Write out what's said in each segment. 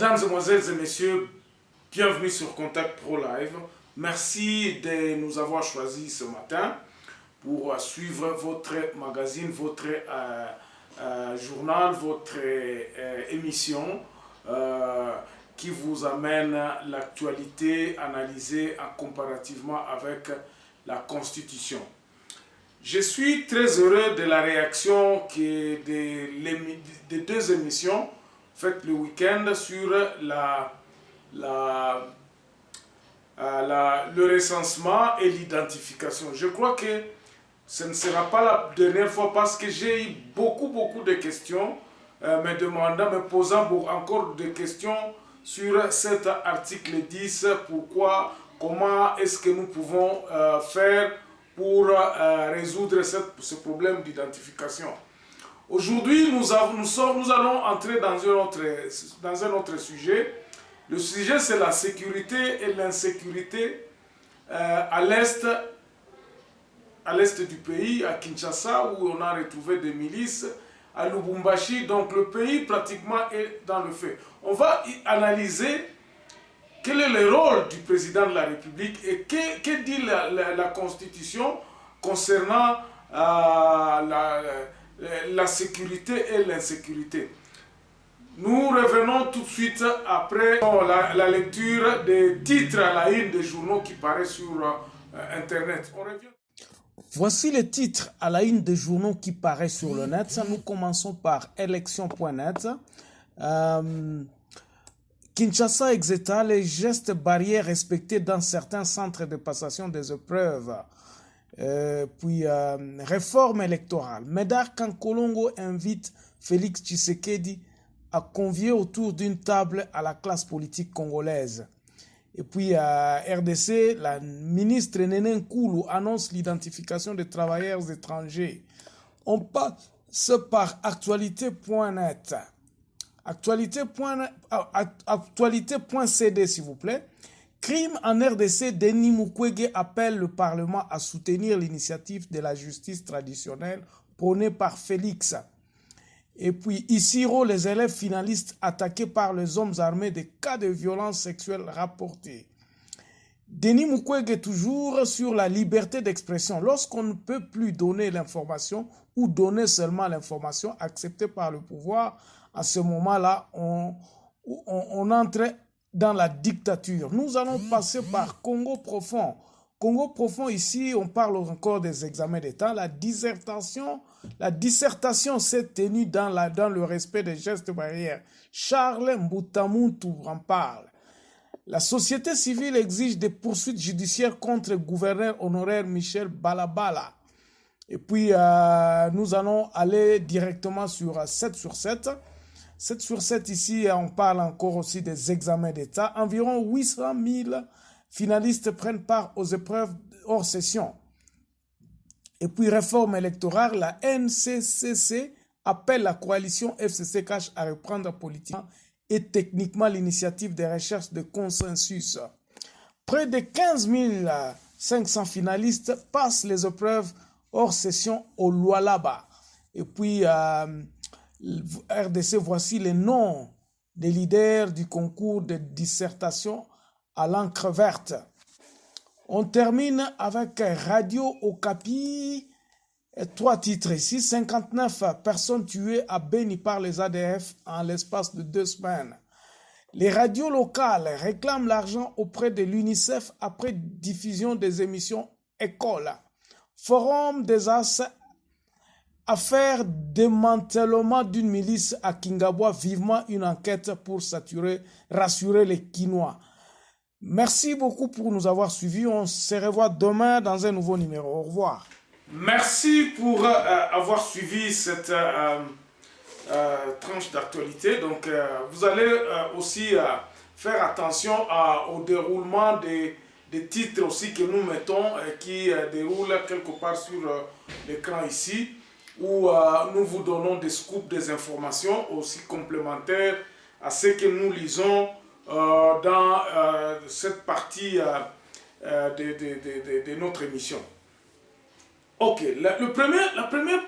Mesdames, Mesdemoiselles et Messieurs, bienvenue sur Contact Pro Live. Merci de nous avoir choisis ce matin pour suivre votre magazine, votre journal, votre émission qui vous amène l'actualité analysée comparativement avec la Constitution. Je suis très heureux de la réaction des deux émissions faites le week-end sur le recensement et l'identification. Je crois que ce ne sera pas la dernière fois parce que j'ai eu beaucoup de questions me posant encore des questions sur cet article 10. Pourquoi, comment est-ce que nous pouvons faire pour résoudre ce problème d'identification. Aujourd'hui, nous allons entrer dans un autre sujet. Le sujet, c'est la sécurité et l'insécurité à l'est du pays, à Kinshasa, où on a retrouvé des milices, à Lubumbashi. Donc le pays pratiquement est dans le feu. On va analyser quel est le rôle du président de la République et que dit la Constitution concernant la sécurité et l'insécurité. Nous revenons tout de suite après la lecture des titres à la une des journaux qui paraissent sur Internet. On revient. Voici les titres à la une des journaux qui paraissent sur le net. Nous commençons par élection.net. Kinshasa Exeta, les gestes barrières respectés dans certains centres de passation des épreuves. Réforme électorale. Médard Kankolongo invite Félix Tshisekedi à convier autour d'une table à la classe politique congolaise. Et puis à RDC, la ministre Néné Nkoulou annonce l'identification des travailleurs étrangers. On passe par actualité.net. Actualité.cd s'il vous plaît. Crime en RDC, Denis Mukwege appelle le Parlement à soutenir l'initiative de la justice traditionnelle prônée par Félix. Et puis, Isiro, les élèves finalistes attaqués par les hommes armés des cas de violence sexuelle rapportés. Denis Mukwege toujours sur la liberté d'expression. Lorsqu'on ne peut plus donner l'information ou donner seulement l'information acceptée par le pouvoir, à ce moment-là, on entre dans la dictature. Nous allons passer par Congo profond. Congo profond, ici, on parle encore des examens d'État. La dissertation s'est tenue dans le respect des gestes barrières. Charles Mbutamuntu en parle. La société civile exige des poursuites judiciaires contre le gouverneur honoraire Michel Balabala. Et puis, nous allons aller directement sur 7 sur 7. 7 sur 7 ici, on parle encore aussi des examens d'État. Environ 800 000 finalistes prennent part aux épreuves hors session. Et puis, réforme électorale, la NCCC appelle la coalition FCC-CACH à reprendre politiquement et techniquement l'initiative des recherches de consensus. Près de 15 500 finalistes passent les épreuves hors session au Lualaba. Et puis, RDC, voici les noms des leaders du concours de dissertation à l'encre verte. On termine avec Radio Okapi. 3 titres ici. 59 personnes tuées à Beni par les ADF en l'espace de 2 semaines. Les radios locales réclament l'argent auprès de l'UNICEF après diffusion des émissions École. Forum des As, affaire démantèlement d'une milice à Kingabwa, vivement une enquête pour rassurer les Quinois. Merci beaucoup pour nous avoir suivis. On se revoit demain dans un nouveau numéro. Au revoir. Merci pour avoir suivi cette tranche d'actualité. Donc, vous allez aussi faire attention au déroulement des titres aussi que nous mettons qui déroulent quelque part sur l'écran ici, où nous vous donnons des scoops, des informations aussi complémentaires à ce que nous lisons dans cette partie de notre émission. Ok, la première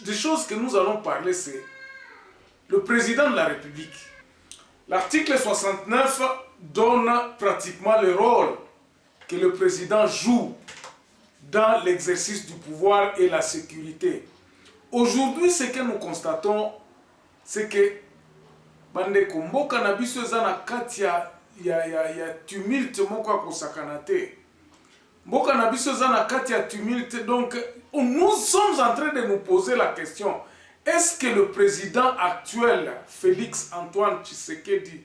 des choses que nous allons parler, c'est le président de la République. L'article 69 donne pratiquement le rôle que le président joue dans l'exercice du pouvoir et la sécurité. Aujourd'hui, ce que nous constatons, c'est que bande komboka na biso eza na kati ya tumulte moko ya kosakana te. Mboka na biso eza na kati ya tumulte, donc nous sommes en train de nous poser la question, est-ce que le président actuel, Félix Antoine Tshisekedi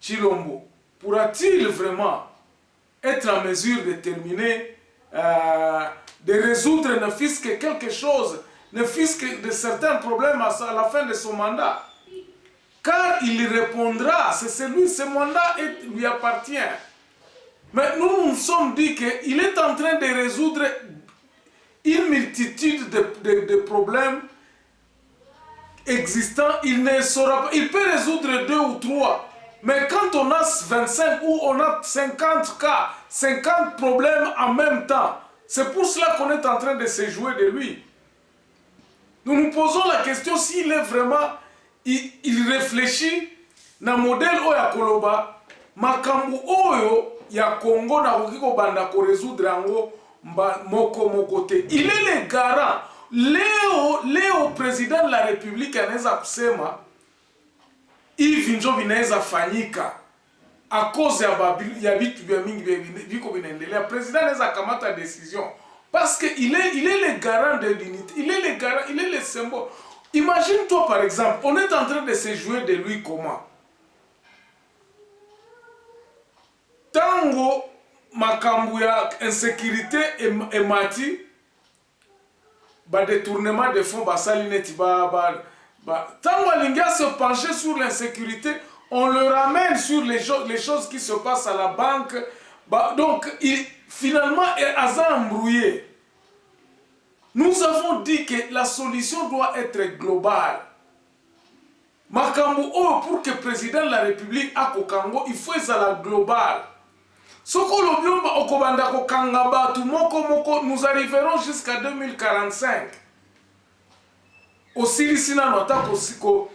Tshilombo, pourra-t-il vraiment être en mesure de terminer, de résoudre ne fût-ce que quelque chose, ne fût-ce que de certains problèmes à la fin de son mandat? Car il répondra, c'est celui, ce mandat lui appartient. Mais nous nous sommes dit qu'il est en train de résoudre une multitude de problèmes existants. Il ne saura pas, il peut résoudre 2 ou 3. Mais quand on a 25 ou on a 50 cas, 50 problèmes en même temps, c'est pour cela qu'on est en train de se jouer de lui. Nous nous posons la question s'il est vraiment, il réfléchit na modèle oya koloba, makambu oyo ya Congo na kokiko banda ko résoudre ango moko te. Il est le garant. Leo président de la République anaweza kusema hivi njo vinaweza fanyika a cause ya vitu vya mingi viko vinaendelea. Président anaweza kamata décision parce que il est le garant de l'unité, il est le garant, il est le symbole. Imagine-toi par exemple, on est en train de se jouer de lui comment? Tango makambu ya insécurité et mati ba détournement de fonds basali neti tango alingia se pencher sur l'insécurité, on le ramène sur les choses qui se passent à la banque. Donc finalement aza embrouillé. Nous avons dit que la solution doit être globale. Makambu pour que le président de la République a Congo, il faut la globale. Soko lobiomba okobanda ko kangaba tu moko nous arriverons jusqu'à 2045. Aussi sina nota ko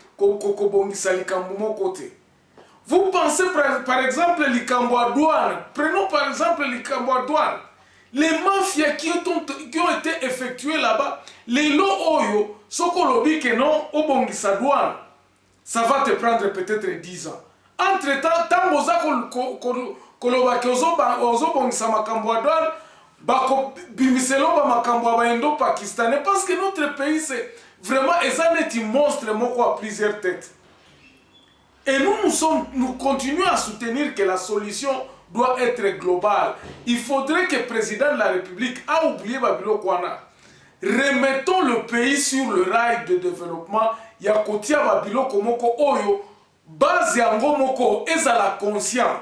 bongisa likambu moko te. Vous pensez par exemple likambu à douane, prenons par exemple likambu à douane. Les mafias qui ont été effectuées là-bas, les lots oyo, soko lobi que non, au bongisa douane, ça va te prendre peut-être 10 ans. Entre-temps, tant boza koloba ke ozobongisa makambo ya douane bako bimiselo ba makambo ya baendo pakistanais, parce que notre pays c'est vraiment un monstre moko à plusieurs têtes. Et nous continuons à soutenir que la solution doit être globale. Il faudrait que le président de la République a oublié Babilo Kwana. Remettons le pays sur le rail de développement. Yakotia Babilo Komoko Oyo, base yango moko ezala conscient.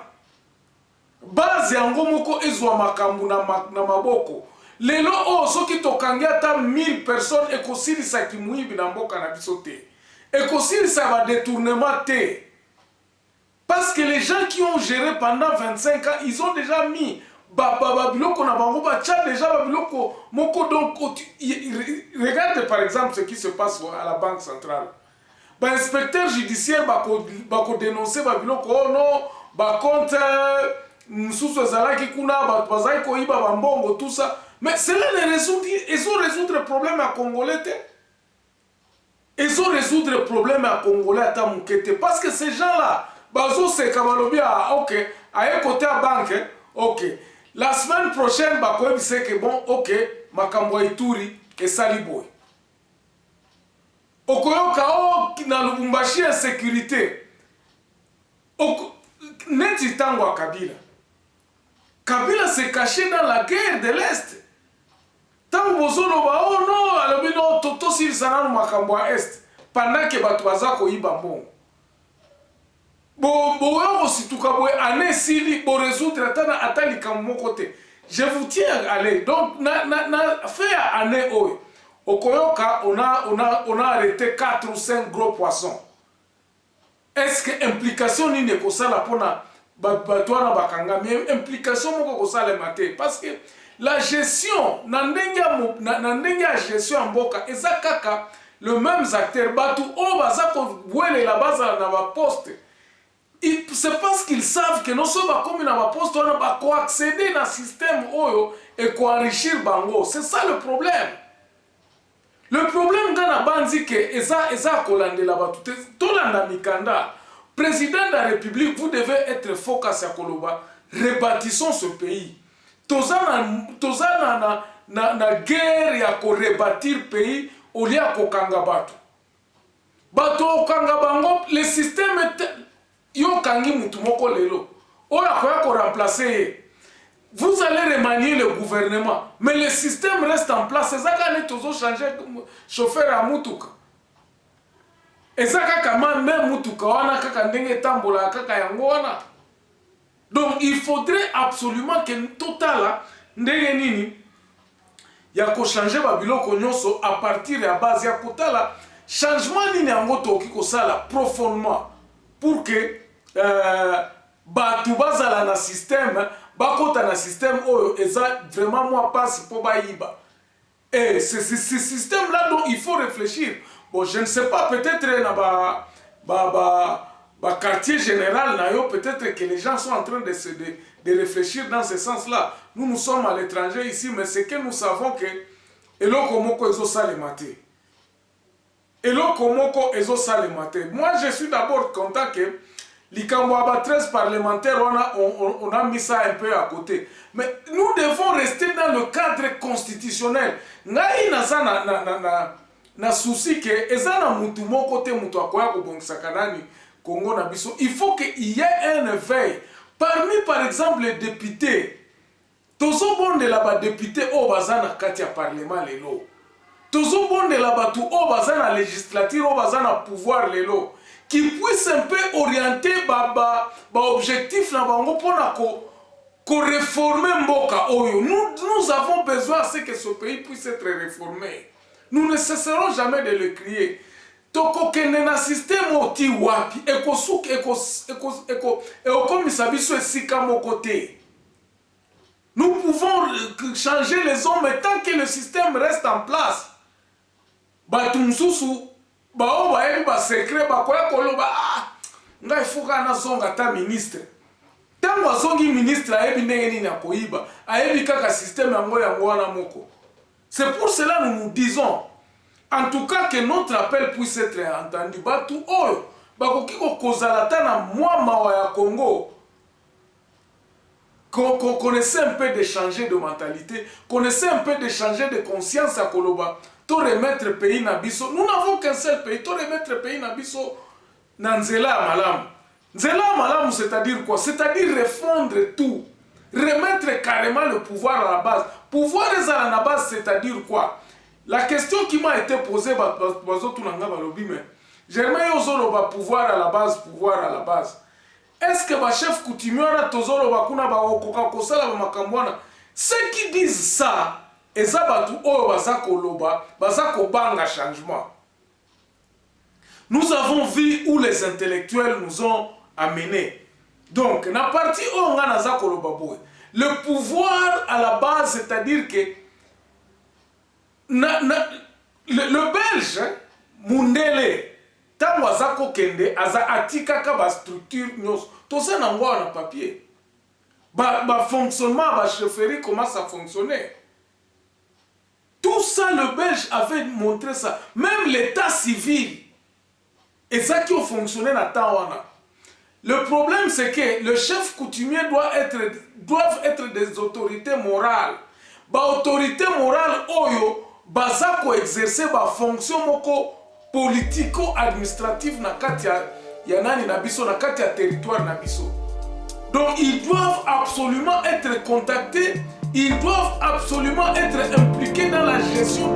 Base yango moko ezwa makambu na maboko. Lelo soki tokangi ata 1000 personnes ekosilisa kimuibi na mboka na biso te. Ekosilisa ba détournement te. Parce que les gens qui ont géré pendant 25 ans, ils ont déjà mis babiloko na bango ba tcha déjà babiloko moko. Donc regarde par exemple ce qui se passe à la banque centrale. Ba inspecteur judiciaire bako dénoncer babiloko, oh non, ba compte msusu zalaki kuna bazai ko iba bambongo tout ça. Mais cela ne résoudre le problème à Congolais. Ils ont résoudre le problème à Congolais à Tamukete. Parce que ces gens-là, bazo c'est Kamalobi ok, à côté à banque, ok. La semaine prochaine, bakoyebi c'est que bon, ok, makambo Ituri et Saliboy. Okoyoka na Lubumbashi insécurité. Neti tango à Kabila. Kabila s'est caché dans la guerre de l'Est. Tango bozolo ba oh non, alobi no toto sili sanano makambo à Est. Pendant que batu bazako iba mbongo. Bo situka boye ane sili bo résoudre ata likambo moko te. Je vous tiens à aller. Donc na fait année oyo. Okoyoka on a arrêté 4 ou 5 gros poissons. Est-ce que implication ni ne kosala pona batwana bakanga mais implication moko kosala maté parce que la gestion nandenga gestion mboka ezakaka le même acteur batu o bazako bwele la base na ba poste c'est parce qu'ils savent que non seulement comme il a poste, on va accéder dans le système et enrichir bango. C'est ça le problème. Le problème dans la bande, c'est que Eza Kolande là-bas, tout l'anda Mikanda, président de la République, vous devez être focus à Koloba, rebâtissons ce pays. Toza na guerre ya ko rebâtir pays au lieu ko kanga batu. Bato kanga bango, le système yo kangi mutu moko lelo. Oya ko remplacer. Vous allez remanier le gouvernement, mais le système reste en place. C'est ça qu'on a changé chauffeur à Mutuka. Et ça quand même Mutuka wana kaka ndenge tambola kaka yango wana. Donc il faudrait absolument que total ndenge nini ya ko changer babiloko nyonso à partir ya base ya kotala changement nini yango toki ko sala profondément pour que batu bazala na système bakota na système oyo eza vraiment moi passe pour baïba. Et c'est ce système là dont il faut réfléchir. Bon, je ne sais pas, peut-être dans quartier général peut-être que les gens sont en train de réfléchir dans ce sens là. Nous sommes à l'étranger ici, mais c'est que nous savons que eloko moko ezo salemate. Eloko moko ezo salemate. Moi je suis d'abord content que l'Ikamwaba 13 parlementaires, on a mis ça un peu à côté. Mais nous devons rester dans le cadre constitutionnel. Ngai na souci que ezana mutu moko te mutu akoya ko bongisa kanani Congo na biso. Il faut qu'il y ait un éveil. Parmi par exemple les députés, tozo bonde là-bas députés au bazana katia parlement lelo. Tozo bonde là-bas tout au bazana législature au bazana pouvoir lelo. Qui puisse un peu orienter objectif na bango pour réformer Mboka Oyo. Nous avons besoin que ce pays puisse être réformé. Nous ne cesserons jamais de le crier. Toko kenena système oti wapi ekosuk ekokomisabiso esika mokote. Nous pouvons changer les hommes tant que le système reste en place. Batumsusu bao baebi ba secret bakoya koloba ngai fuka na zonga ta ministre. Tango azongi ministre ayebi ndenge nini akoyiba, ayebi kaka système yango wana moko. C'est pour cela nous nous disons en tout cas que notre appel puisse être entendu. Batu oyo bakoki ko kozala ta na mwa mawa ya Congo. Connaissez un peu de changer de mentalité, connaissez un peu de changer de conscience à Koloba. To remettre le pays na biso. Nous n'avons qu'un seul pays. To remettre le pays na biso na nzela malam. Nzela malam, c'est-à-dire quoi? C'est-à-dire refondre tout. Remettre carrément le pouvoir à la base. Pouvoir à la base, c'est-à-dire quoi? La question qui m'a été posée, j'aimerais pouvoir à la base, pouvoir à la base. Est-ce que le chef coutumier a tozolo bakuna ba okokakosala ba makambwana? Ceux qui disent ça, ezabatu oyo bazako loba, bazako banga changement. Nous avons vu où les intellectuels nous ont amenés. Donc, na partie où on a nazako loba boy. Le pouvoir à la base, c'est-à-dire que le Belge, Mundele, tango azako kende, aza atikaka ba structure nyos. Tout ça n'a pas un papier. Ba fonctionnement, ba chefferie, comment ça fonctionnait. Tout ça, le Belge avait montré ça. Même l'état civil. Et ça qui a fonctionné dans Tawana. Le problème, c'est que le chef coutumier doivent être des autorités morales. Ba autorité morale, oyo, bazako exercer ba fonction moko politico-administrative na kati ya nani na biso, na kati ya territoire na biso. Donc ils doivent absolument être contactés, ils doivent absolument être impliqués dans la gestion